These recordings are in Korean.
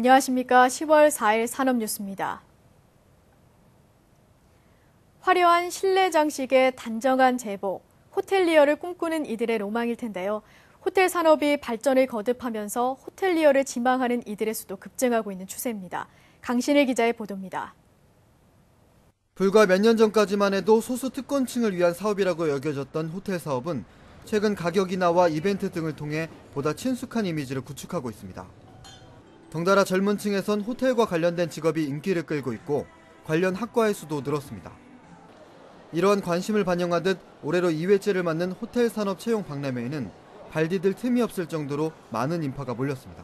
안녕하십니까. 10월 4일 산업뉴스입니다. 화려한 실내 장식의 단정한 제복, 호텔리어를 꿈꾸는 이들의 로망일 텐데요. 호텔 산업이 발전을 거듭하면서 호텔리어를 지망하는 이들의 수도 급증하고 있는 추세입니다. 강신일 기자의 보도입니다. 불과 몇 년 전까지만 해도 소수 특권층을 위한 사업이라고 여겨졌던 호텔 사업은 최근 가격 인하와 이벤트 등을 통해 보다 친숙한 이미지를 구축하고 있습니다. 덩달아 젊은 층에선 호텔과 관련된 직업이 인기를 끌고 있고 관련 학과의 수도 늘었습니다. 이러한 관심을 반영하듯 올해로 2회째를 맞는 호텔 산업 채용 박람회에는 발 디딜 틈이 없을 정도로 많은 인파가 몰렸습니다.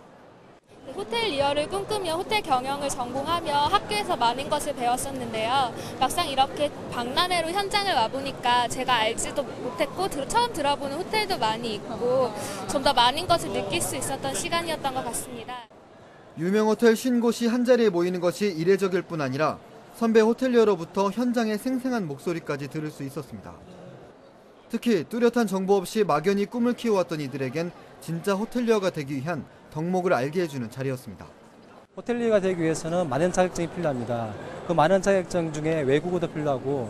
호텔리어를 꿈꾸며 호텔 경영을 전공하며 학교에서 많은 것을 배웠었는데요. 막상 이렇게 박람회로 현장을 와보니까 제가 알지도 못했고 처음 들어보는 호텔도 많이 있고 좀 더 많은 것을 느낄 수 있었던 시간이었던 것 같습니다. 유명 호텔 50곳이 한자리에 모이는 것이 이례적일 뿐 아니라 선배 호텔리어로부터 현장의 생생한 목소리까지 들을 수 있었습니다. 특히 뚜렷한 정보 없이 막연히 꿈을 키워왔던 이들에겐 진짜 호텔리어가 되기 위한 덕목을 알게 해주는 자리였습니다. 호텔리어가 되기 위해서는 많은 자격증이 필요합니다. 그 많은 자격증 중에 외국어도 필요하고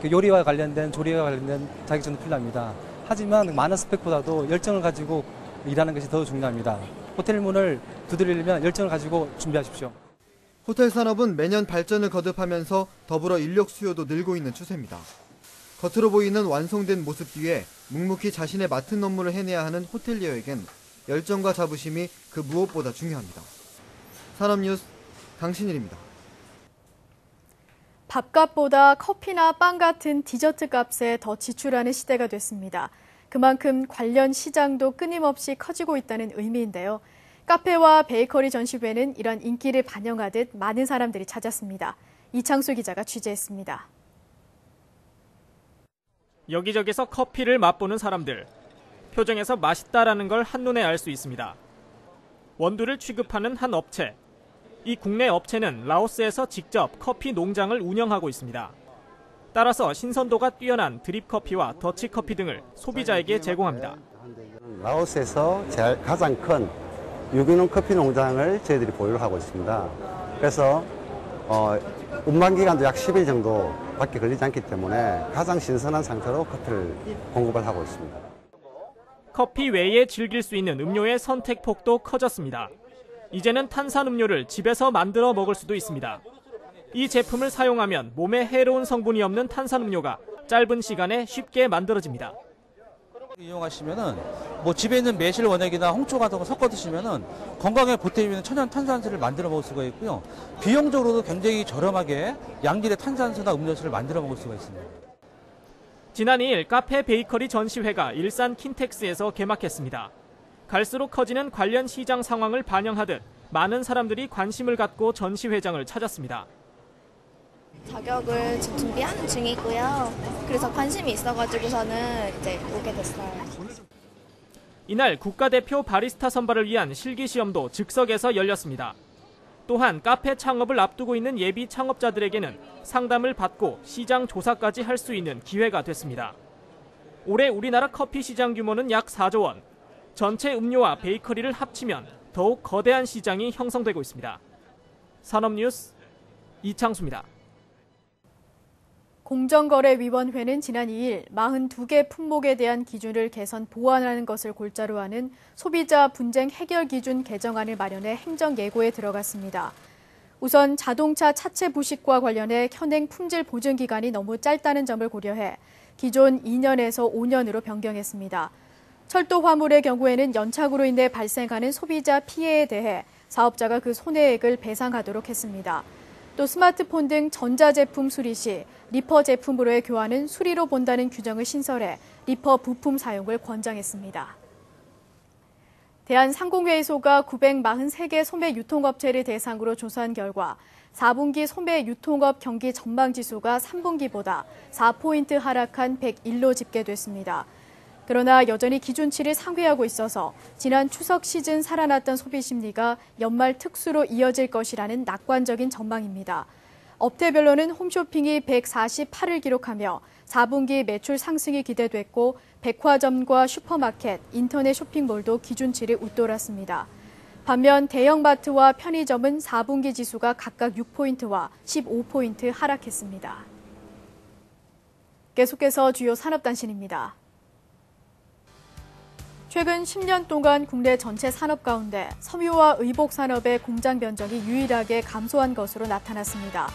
요리와 관련된 조리와 관련된 자격증도 필요합니다. 하지만 많은 스펙보다도 열정을 가지고 일하는 것이 더 중요합니다. 호텔 문을 두드리려면 열정을 가지고 준비하십시오. 호텔 산업은 매년 발전을 거듭하면서 더불어 인력 수요도 늘고 있는 추세입니다. 겉으로 보이는 완성된 모습 뒤에 묵묵히 자신의 맡은 업무를 해내야 하는 호텔리어에겐 열정과 자부심이 그 무엇보다 중요합니다. 산업뉴스 강신일입니다. 밥값보다 커피나 빵 같은 디저트 값에 더 지출하는 시대가 됐습니다. 그만큼 관련 시장도 끊임없이 커지고 있다는 의미인데요. 카페와 베이커리 전시회는 이런 인기를 반영하듯 많은 사람들이 찾았습니다. 이창수 기자가 취재했습니다. 여기저기서 커피를 맛보는 사람들. 표정에서 맛있다라는 걸 한눈에 알 수 있습니다. 원두를 취급하는 한 업체. 이 국내 업체는 라오스에서 직접 커피 농장을 운영하고 있습니다. 따라서 신선도가 뛰어난 드립커피와 더치커피 등을 소비자에게 제공합니다. 라오스에서 가장 큰 유기농 커피 농장을 저희들이 보유를 하고 있습니다. 그래서 운반 기간도 약 10일 정도밖에 걸리지 않기 때문에 가장 신선한 상태로 커피를 공급을 하고 있습니다. 커피 외에 즐길 수 있는 음료의 선택폭도 커졌습니다. 이제는 탄산음료를 집에서 만들어 먹을 수도 있습니다. 이 제품을 사용하면 몸에 해로운 성분이 없는 탄산음료가 짧은 시간에 쉽게 만들어집니다. 이용하시면은 집에 있는 매실 원액이나 홍초 같은 거 섞어 드시면은 건강에 보탬이 있는 천연 탄산수를 만들어 먹을 수가 있고요. 비용적으로도 굉장히 저렴하게 양질의 탄산수나 음료수를 만들어 먹을 수가 있습니다. 지난 2일 카페 베이커리 전시회가 일산 킨텍스에서 개막했습니다. 갈수록 커지는 관련 시장 상황을 반영하듯 많은 사람들이 관심을 갖고 전시회장을 찾았습니다. 자격을 준비하는 중이고요. 그래서 관심이 있어가지고서는 이제 오게 됐어요. 이날 국가대표 바리스타 선발을 위한 실기시험도 즉석에서 열렸습니다. 또한 카페 창업을 앞두고 있는 예비 창업자들에게는 상담을 받고 시장 조사까지 할 수 있는 기회가 됐습니다. 올해 우리나라 커피 시장 규모는 약 4조 원. 전체 음료와 베이커리를 합치면 더욱 거대한 시장이 형성되고 있습니다. 산업뉴스 이창수입니다. 공정거래위원회는 지난 2일 42개 품목에 대한 기준을 개선 보완하는 것을 골자로 하는 소비자 분쟁 해결 기준 개정안을 마련해 행정 예고에 들어갔습니다. 우선 자동차 차체 부식과 관련해 현행 품질 보증 기간이 너무 짧다는 점을 고려해 기존 2년에서 5년으로 변경했습니다. 철도 화물의 경우에는 연착으로 인해 발생하는 소비자 피해에 대해 사업자가 그 손해액을 배상하도록 했습니다. 또 스마트폰 등 전자제품 수리 시 리퍼 제품으로의 교환은 수리로 본다는 규정을 신설해 리퍼 부품 사용을 권장했습니다. 대한상공회의소가 943개 소매 유통업체를 대상으로 조사한 결과 4분기 소매 유통업 경기 전망지수가 3분기보다 4포인트 하락한 101로 집계됐습니다. 그러나 여전히 기준치를 상회하고 있어서 지난 추석 시즌 살아났던 소비 심리가 연말 특수로 이어질 것이라는 낙관적인 전망입니다. 업태별로는 홈쇼핑이 148을 기록하며 4분기 매출 상승이 기대됐고 백화점과 슈퍼마켓, 인터넷 쇼핑몰도 기준치를 웃돌았습니다. 반면 대형마트와 편의점은 4분기 지수가 각각 6포인트와 15포인트 하락했습니다. 계속해서 주요 산업단신입니다. 최근 10년 동안 국내 전체 산업 가운데 섬유와 의복 산업의 공장 변적이 유일하게 감소한 것으로 나타났습니다.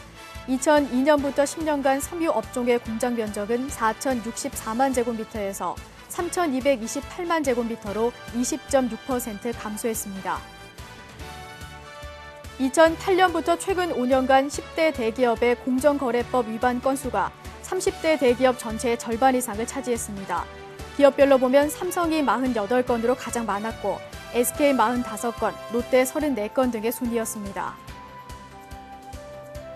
2002년부터 10년간 섬유 업종의 공장 변적은 4,064만 제곱미터에서 3,228만 제곱미터로 20.6% 감소했습니다. 2008년부터 최근 5년간 10대 대기업의 공정거래법 위반 건수가 30대 대기업 전체의 절반 이상을 차지했습니다. 기업별로 보면 삼성이 48건으로 가장 많았고 SK 45건, 롯데 34건 등의 순이었습니다.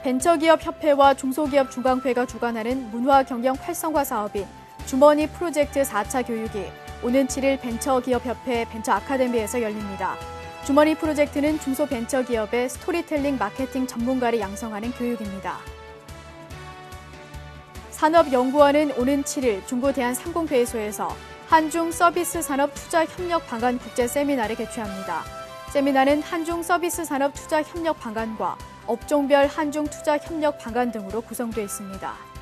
벤처기업협회와 중소기업중앙회가 주관하는 문화경영 활성화 사업인 주머니 프로젝트 4차 교육이 오는 7일 벤처기업협회 벤처아카데미에서 열립니다. 주머니 프로젝트는 중소벤처기업의 스토리텔링 마케팅 전문가를 양성하는 교육입니다. 산업연구원은 오는 7일 중부 대한상공회의소에서 한중 서비스 산업 투자 협력 방안 국제 세미나를 개최합니다. 세미나는 한중 서비스 산업 투자 협력 방안과 업종별 한중 투자 협력 방안 등으로 구성되어 있습니다.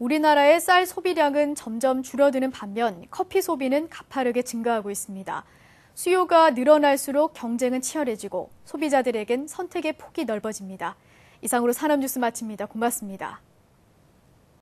우리나라의 쌀 소비량은 점점 줄어드는 반면 커피 소비는 가파르게 증가하고 있습니다. 수요가 늘어날수록 경쟁은 치열해지고 소비자들에겐 선택의 폭이 넓어집니다. 이상으로 산업뉴스 마칩니다. 고맙습니다.